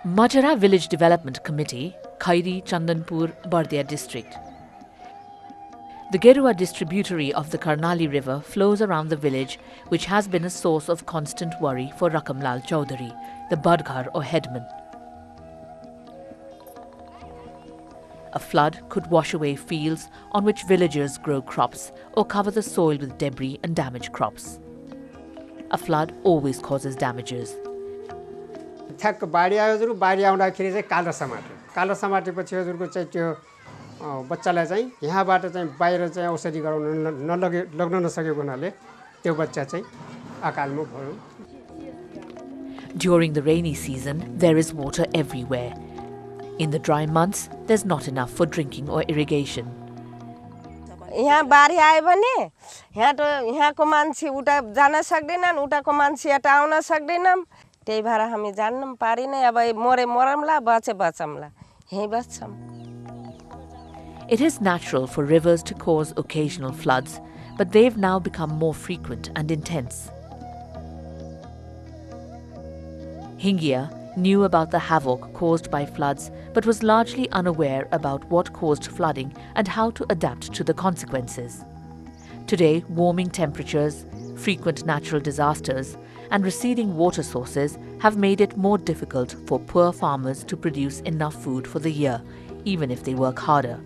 Majara Village Development Committee, Khairi, Chandanpur, Bardia district. The Gerua distributary of the Karnali River flows around the village, which has been a source of constant worry for Rakamlal Chaudhary, the Badghar or headman. A flood could wash away fields on which villagers grow crops or cover the soil with debris and damage crops. A flood always causes damages. ठ्याक्क बाढी आयो हजुर बाढी आउँदाखेरि चाहिँ कालो समाटेपछि हजुरको चाहिँ त्यो बच्चालाई चाहिँ यहाँबाट चाहिँ बाहिर चाहिँ औषधि गराउन लग्न नसकेको हुनाले त्यो बच्चा चाहिँ अकालमा भयो. During the rainy season, there is water everywhere. In the dry months, there's not enough for drinking or irrigation. यहाँ बाढी आयो भने यहाँको मान्छे उता जान सक्दैनन्, उताको मान्छे यता आउन सक्दैनन्. त्यही भएर हामी जान्न पारिनै अब मरे मरमला बचे बचमला यही बस्छौं. It is natural for rivers to cause occasional floods, but they've now become more frequent and intense. Hingia knew about the havoc caused by floods, but was largely unaware about what caused flooding and how to adapt to the consequences. Today, warming temperatures, frequent natural disasters, and receding water sources have made it more difficult for poor farmers to produce enough food for the year, even if they work harder.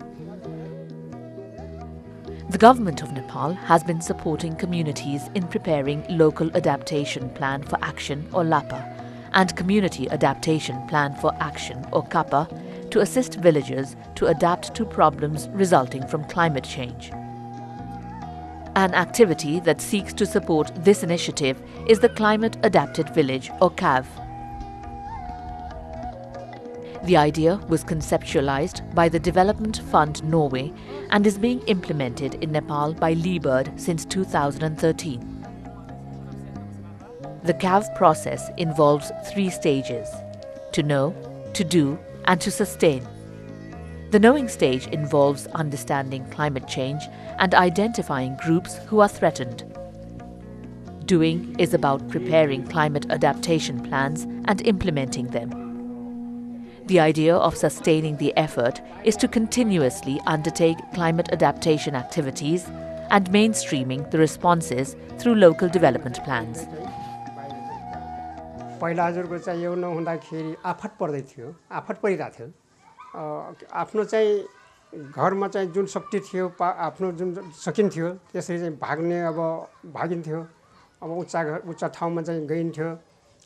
The government of Nepal has been supporting communities in preparing Local Adaptation Plan for Action or LAPA and Community Adaptation Plan for Action or CAPA to assist villagers to adapt to problems resulting from climate change. An activity that seeks to support this initiative is the Climate Adapted Village or CAV. The idea was conceptualized by the Development Fund Norway and is being implemented in Nepal by Liebird since 2013. The CAV process involves 3 stages: to know, to do, and to sustain. The knowing stage involves understanding climate change and identifying groups who are threatened. Doing is about preparing climate adaptation plans and implementing them. The idea of sustaining the effort is to continuously undertake climate adaptation activities and mainstreaming the responses through local development plans. पहिला हजुरको चाहिँ यो नहुँदाखेरि आफत पर्दै थियो, आफत परिरहेको थियो. आफ्नो चाहिँ घरमा चाहिँ जुन शक्ति थियो, आफ्नो जुन सकिन्थ्यो त्यसरी चाहिँ भाग्ने अब भागिन्थ्यो. अब उच्च ठाउँमा चाहिँ गइन्थ्यो.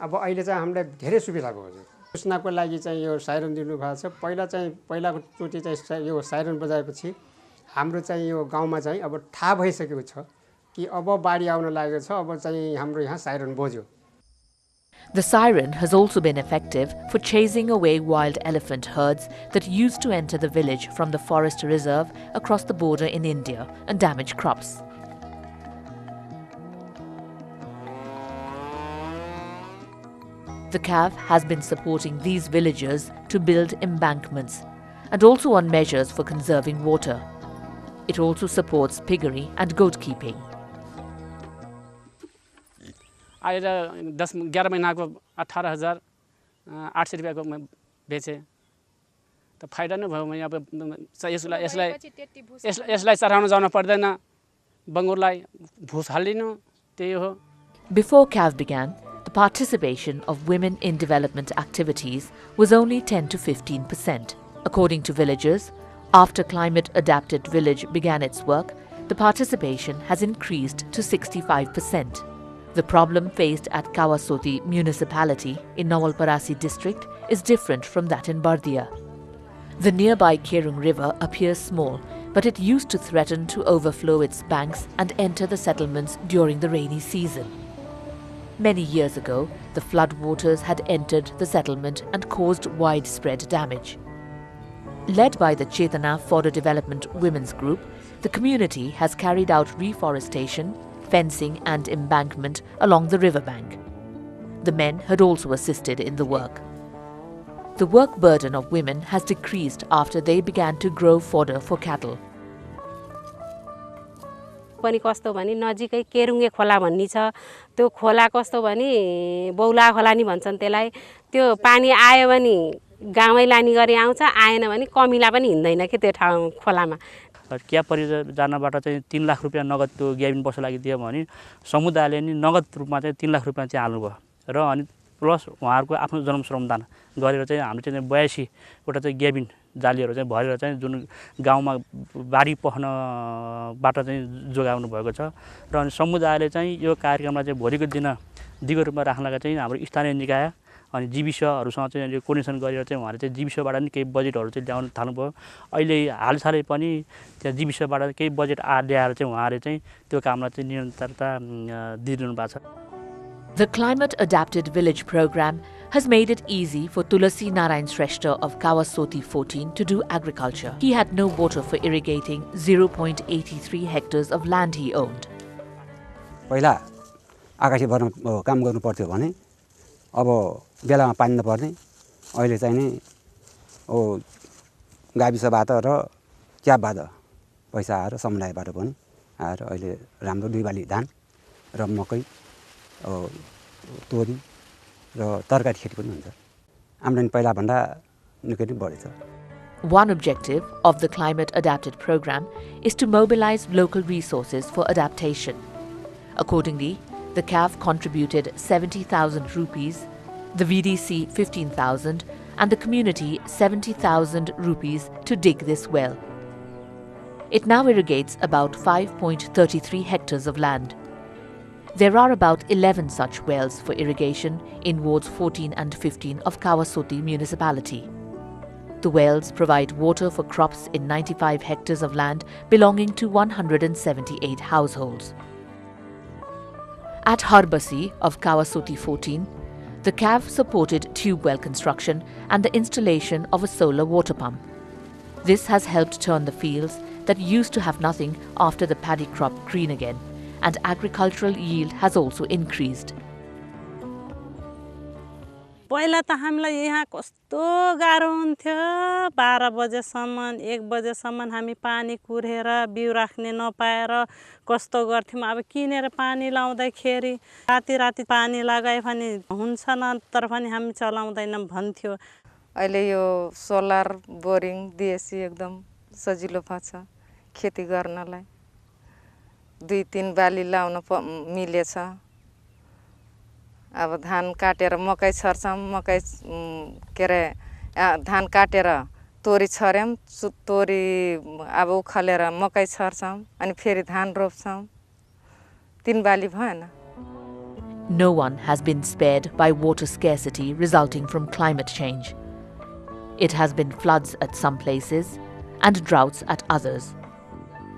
अब अहिले चाहिँ हामीलाई धेरै सुविधा भयो हजुर. सूचनाको लागि चाहिँ यो साइरन दिनु भएको छ. पहिलाको चोटि चाहिँ यो साइरन बजाएपछि हाम्रो चाहिँ यो गाउँमा चाहिँ अब थाहा भइसकेको छ कि अब बाढी आउन लागेको छ. अब चाहिँ हाम्रो यहाँ साइरन बज्यो. The siren has also been effective for chasing away wild elephant herds that used to enter the village from the forest reserve across the border in India and damage crops. The CAV has been supporting these villagers to build embankments and also on measures for conserving water. It also supports piggery and goat keeping. आएर 10-11 महीनाको 18,800 रुपैयाँको मैं बेचे त फाइदा नै भयो. मैं अब यसलाई चराउन जान पर्दैन, बङ्गुरलाई भुस हालिदिनु, त्यही हो. Before CAV began, the participation of women in development activities was only 10 to 15%. According to villagers, after Climate Adapted Village began its work, the participation has increased to 65%. The problem faced at Kawasoti municipality in Nawalparasi district is different from that in Bardia. The nearby Kerung river appears small, but it used to threaten to overflow its banks and enter the settlements during the rainy season. Many years ago, the floodwaters had entered the settlement and caused widespread damage. Led by the Chetana Fodder Development Women's Group, the community has carried out reforestation, fencing and embankment along the riverbank. The men had also assisted in the work. The work burden of women has decreased after they began to grow fodder for cattle. पनि कस्तो भने नजिकै केरुङ्गे खोला भन्ने छ त्यो खोला कस्तो भने बौला खोला नि भन्छन् त्यसलाई त्यो पानी आयो भने गाउँै लानी गरी आउँछ आएन भने कमिला पनि हिँड्दैन के त्यो ठाउँ खोलामा क्या परियोजनाबाट चाहिँ 3 लाख रुपैयाँ नगद त्यो ग्याबिन बस्न लागि दियो भने समुदायले नि नगद रूपमा चाहिँ 3 लाख रुपैयाँ चाहिँ हाल्नुभयो र अनि प्लस उहाँहरूको आफ्नो जन्म श्रमदान गरेर चाहिँ हाम्रो चाहिँ 82 वटा चाहिँ ग्याबिन जालीहरू चाहिँ भरेर चाहिँ जुन गाउँमा बाढी पख्नबाट चाहिँ जोगाउनु भएको छ र अनि समुदायले चाहिँ यो कार्यक्रमलाई चाहिँ भोलिको दिन दिगो रूपमा राख्नका चाहिँ हाम्रो स्थानीय निकाय अनि जीविसहरूसँग चाहिँ कोर्डिनेसन गरेर चाहिँ उहाँले चाहिँ जीविसबाट नि केही बजेटहरू चाहिँ ल्याउन थाल्नुभयो अहिले हालसालै पनि त्यहाँ जीविसबाट केही बजेट ल्याएर चाहिँ उहाँले चाहिँ त्यो कामलाई चाहिँ निरन्तरता दिइरहनु भएको छ The Climate Adapted Village program has made it easy for Tulasi Narayan Shrestha of Kawasoti 14 to do agriculture. He had no water for irrigating 0.83 hectares of land he owned. पहिला आकाशी भर्न काम गर्नु पर्थ्यो भने अब बेलामा पानी नपर्ने अहिले चाहिँ नि गाविसबाट र क्याबबाट पैसा आएर समुदायबाट पनि आएर अहिले राम्रो 2 बाली धान र मकै तोरी र तरकारी खेती पनि हुन्छ आम्दानी पहिला भन्दा निकै नै बढेछ One objective of the Climate Adapted program is to mobilize local resources for adaptation. Accordingly, the CAF contributed 70,000 rupees, the VDC 15,000 and the community 70,000 rupees to dig this well. It now irrigates about 5.33 hectares of land. There are about 11 such wells for irrigation in wards 14 and 15 of Kawasoti municipality. The wells provide water for crops in 95 hectares of land belonging to 178 households. At Harbasi of Kawasoti 14, the CAV supported tube well construction and the installation of a solar water pump. This has helped turn the fields that used to have nothing after the paddy crop green again, and agricultural yield has also increased. पहिला त हामीलाई यहाँ कस्तो गाह्रो हुन्थ्यो 12 बजेसम्म 1 बजेसम्म हामी पानी कुरेर बिउ राख्ने नपाएर कस्तो गर्थ्यौं अब किनेर पानी लाउँदाखेरि राति पानी लगाए पनि हुन्छ न तर पनि हामी चलाउँदैनौं भन्थ्यो अहिले यो सोलर बोरिङ दिएसी एकदम सजिलो पर्छ खेती गर्नलाई 2-3 बाली लाउन मिलेछ अब धान काटेर मकै छर्छौं मकै केरे धान काटेर तोरी छर्यौं तोरी अब उखलेर मकै छर्छौं अनि फेरि धान रोप्छौं 3 बाली भएन No one has been spared by water scarcity resulting from climate change. It has been floods at some places and droughts at others.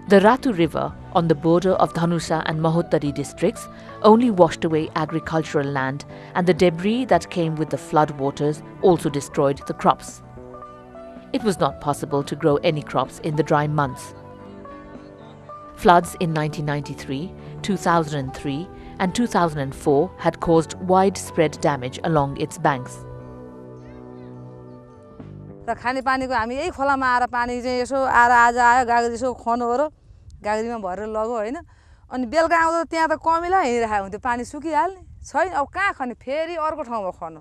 The Ratu River on the border of Dhanusha and Mahottari districts only washed away agricultural land, and the debris that came with the flood waters also destroyed the crops. It was not possible to grow any crops in the dry months. Floods in 1993, 2003 and 2004 had caused widespread damage along its banks. खाने पानीको हामी यही खोलामा आएर पानी चाहिँ यसो आएर आज आयो गागरी यसो खनो हो र गागरीमा भरेर लगो हैन अनि बेलुका आउँदा त्यहाँ त कमिला हिँडिरहेको हुन्थ्यो पानी सुकिहाल्ने छैन अब कहाँ खने फेरि अर्को ठाउँमा खनो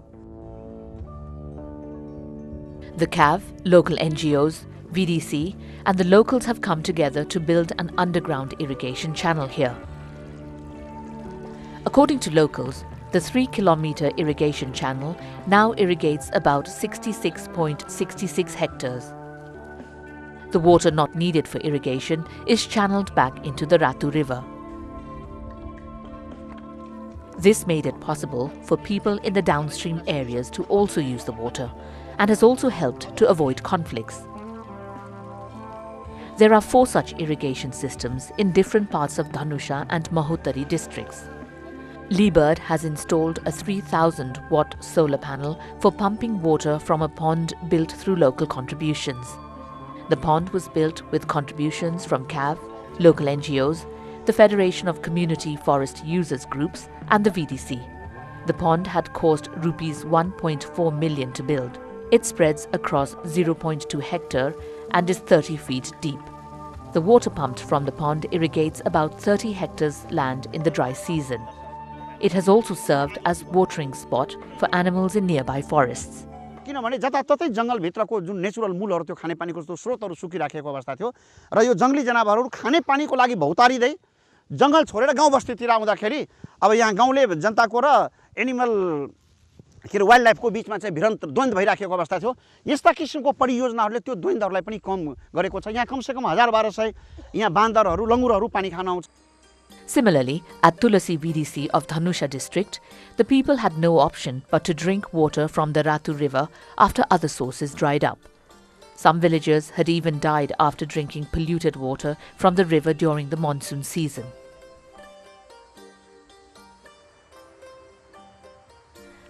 The CAV, local NGOs, VDC and the locals have come together to build an underground irrigation channel here. According to locals, the 3-kilometre irrigation channel now irrigates about 66.66 hectares. The water not needed for irrigation is channeled back into the Ratu River. This made it possible for people in the downstream areas to also use the water and has also helped to avoid conflicts. There are 4 such irrigation systems in different parts of Dhanusha and Mahottari districts. Liebird has installed a 3,000-watt solar panel for pumping water from a pond built through local contributions. The pond was built with contributions from CAV, local NGOs, the Federation of Community Forest Users Groups and the VDC. The pond had cost rupees 1.4 million to build. It spreads across 0.2 hectare and is 30 feet deep. The water pumped from the pond irrigates about 30 hectares land in the dry season. It has also served as watering spot for animals in nearby forests. किनभने जताततै जङ्गलभित्रको जुन natural मूलहरू त्यो खानेपानीको स्रोतहरू सुकिराखेको अवस्था थियो र यो जङ्गली जनावरहरू खानेपानीको लागि भौतारिँदै जङ्गल छोडेर गाउँ बस्तीतिर आउँदाखेरि अब यहाँ गाउँले जनताको र एनिमल वाइल्ड लाइफको बिचमा चाहिँ भिडन्त द्वन्द्व भइराखेको अवस्था थियो यस्ता किसिमको परियोजनाहरूले त्यो द्वन्द्वहरूलाई पनि कम गरेको छ यहाँ कमसेकम 1000-1200 यहाँ बान्दरहरू लङ्गुरहरू पानी खान आउँछ Similarly, at Tulasi VDC of Dhanusha district, the people had no option but to drink water from the Ratu river after other sources dried up. Some villagers had even died after drinking polluted water from the river during the monsoon season.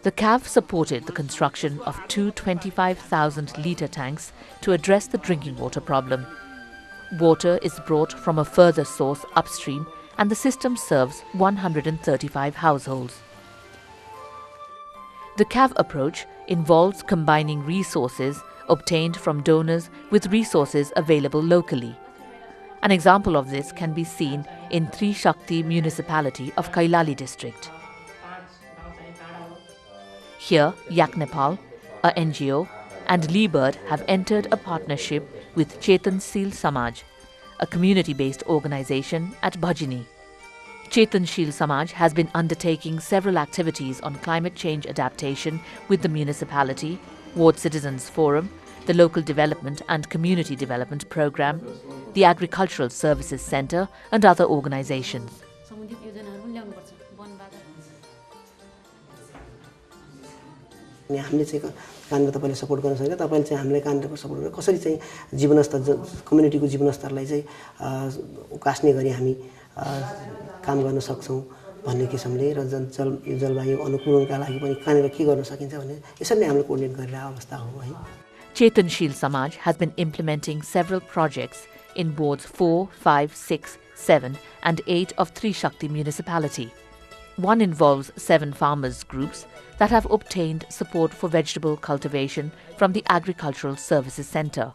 The CAV supported the construction of 2 25,000-litre tanks to address the drinking water problem. Water is brought from a further source upstream and the system serves 135 households. The CAV approach involves combining resources obtained from donors with resources available locally. An example of this can be seen in Trishakti municipality of Kailali district. Here, Yak Nepal, a NGO, and Leebird have entered a partnership with Chetanshil Samaj, a community-based organization at Bhajini. Chetanshil Samaj has been undertaking several activities on climate change adaptation with the municipality, Ward Citizens Forum, the Local Development and Community Development Program, the Agricultural Services Centre and other organizations. हामीले चाहिँ कहाँनिर तपाईँले support गर्न सक्छ तपाईँले चाहिँ हामीलाई कहाँनिर सपोर्ट गरेर कसरी चाहिँ जीवनस्तर कम्युनिटीको जीवनस्तरलाई चाहिँ उकास्ने गरी हामी काम गर्न सक्छौँ भन्ने किसिमले र जलवायु अनुकूलनका लागि पनि कहाँनिर के गर्न सकिन्छ भने यसरी नै हामीले कोर्डिनेट गरिरहेको अवस्था हो है. Chetanshil Samaj has been implementing several projects in wards 4, 5, 6, 7 and 8 of Trishakti municipality. One involves 7 farmers groups that have obtained support for vegetable cultivation from the Agricultural Services Centre.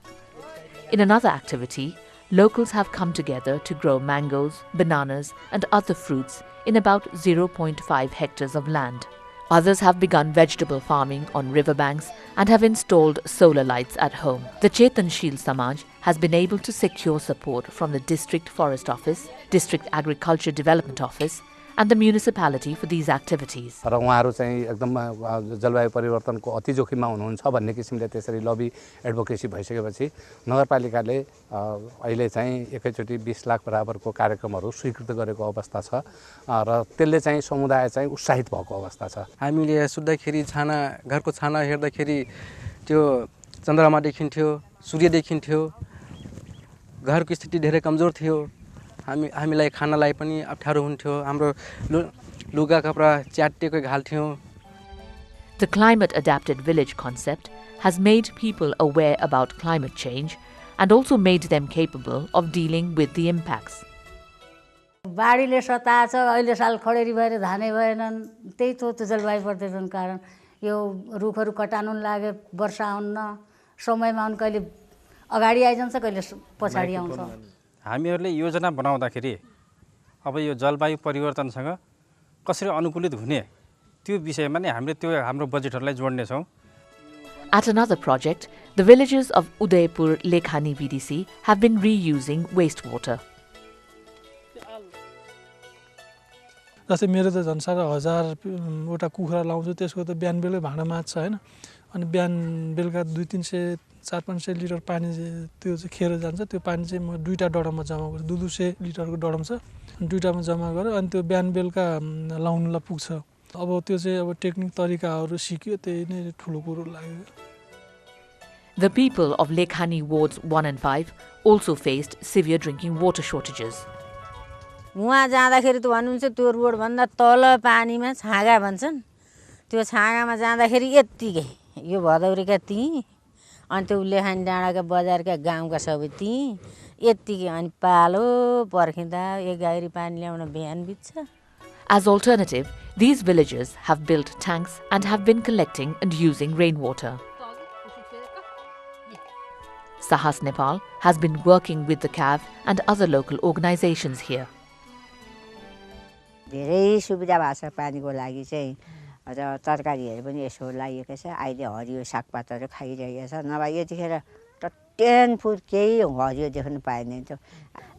In another activity, locals have come together to grow mangoes, bananas and other fruits in about 0.5 hectares of land. Others have begun vegetable farming on riverbanks and have installed solar lights at home. The Chetanshil Samaj has been able to secure support from the District Forest Office, District Agriculture Development Office and the municipality for these activities. र उहाँहरु चाहिँ एकदम जलवायु परिवर्तनको अति जोखिममा हुनुहुन्छ भन्ने किसिमले त्यसरी लबी एडभोकेसी भइसकेपछि नगरपालिकाले अहिले चाहिँ एकैचोटी 20 लाख बराबरको कार्यक्रमहरु स्वीकृत गरेको अवस्था छ र त्यसले चाहिँ समुदाय चाहिँ उत्साहित भएको अवस्था छ. हामीले सुत्दाखेरि छाना घरको छाना हेर्दाखेरि त्यो चन्द्रमा देखिन्थ्यो, सूर्य देखिन्थ्यो, घरको स्थिति धेरै कमजोर थियो. हामीलाई खानालाई पनि अप्ठ्यारो हुन्थ्यो. हाम्रो लुगा कपडा च्याटेको घाल्थ्यौं. The climate adapted village concept has made people aware about climate change and also made them capable of dealing with the impacts. बाढीले सताछ, अहिले साल खडेरी भएर धानै भएनन्. त्यही त जलवायु परिवर्तन कारण यो रुखहरू कटाउन लागे, वर्षा आउन समयमा उन कहिले अगाडि आइजान्छ, कहिले पछाडी आउँछ. हामीहरूले योजना बनाउँदाखेरि अब यो जलवायु परिवर्तनसँग कसरी अनुकूलित हुने त्यो विषयमा नै हामीले त्यो हाम्रो बजेटहरुलाई जोड्ने छौं. At another project, the villagers of Udaipur Lekhani VDC have been reusing wastewater. जस्तै मेरो त झन् 1000 वटा कुखुरा लाउँछु, त्यसको त बिहान बेलुकै भाँडा मात्छ हैन. अनि बिहान बेलुका 200-300 400-500 लिटर पानी त्यो चाहिँ खेर जान्छ. त्यो पानी चाहिँ म दुईटा डडममा जम्मा गर्छु. 200 लिटरको डडम छ. दुईटामा जम्मा गरेर अनि त्यो बिहान बेलुका लाउनुलाई पुग्छ. अब त्यो चाहिँ अब टेक्निक तरिकाहरू सिक्यो, त्यही नै ठुलो कुरो लाग्यो. The people of Lekhani wards 1 and 5 also faced severe drinking water shortages. उहाँ जाँदाखेरि त भन्नुहुन्छ त्यो रोड भन्दा तल पानीमा छागा भन्छन्. त्यो छागामा जाँदाखेरि यतिकै यो भदौरेका ती अनि त्यो लेखानी डाँडाका बजारका गाउँका सबै ती यतिकै अनि पालो पर्खिँदा एक गाडी पानी ल्याउन बिहान बित्छ. As alternative, these villagers have built tanks and have been collecting and using rainwater. Sahas Nepal has been working with the CAV and other local organizations here. धेरै सुविधा भएको छ पानीको लागि चाहिँ र तरकारीहरू पनि यसो लागिएको छ अहिले हरियो सागपातहरू खाइरहेको छ नभए यतिखेर टट्यान फुट केही हरियो देख्न पाइँदैन थियो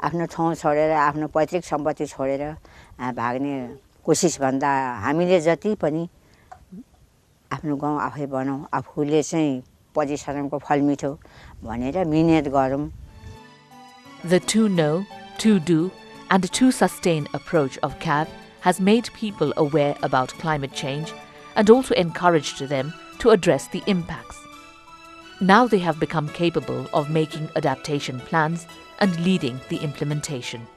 आफ्नो ठाउँ छोडेर आफ्नो पैतृक सम्पत्ति छोडेर भाग्ने कोसिस भन्दा हामीले जति पनि आफ्नो गाउँ आफै बनाऊ आफूले चाहिँ परिश्रमको फल मिठो भनेर मिहिनेत गरौँ. The to know, to do and to sustain approach of CAV has made people aware about climate change and also encouraged them to address the impacts. Now they have become capable of making adaptation plans and leading the implementation.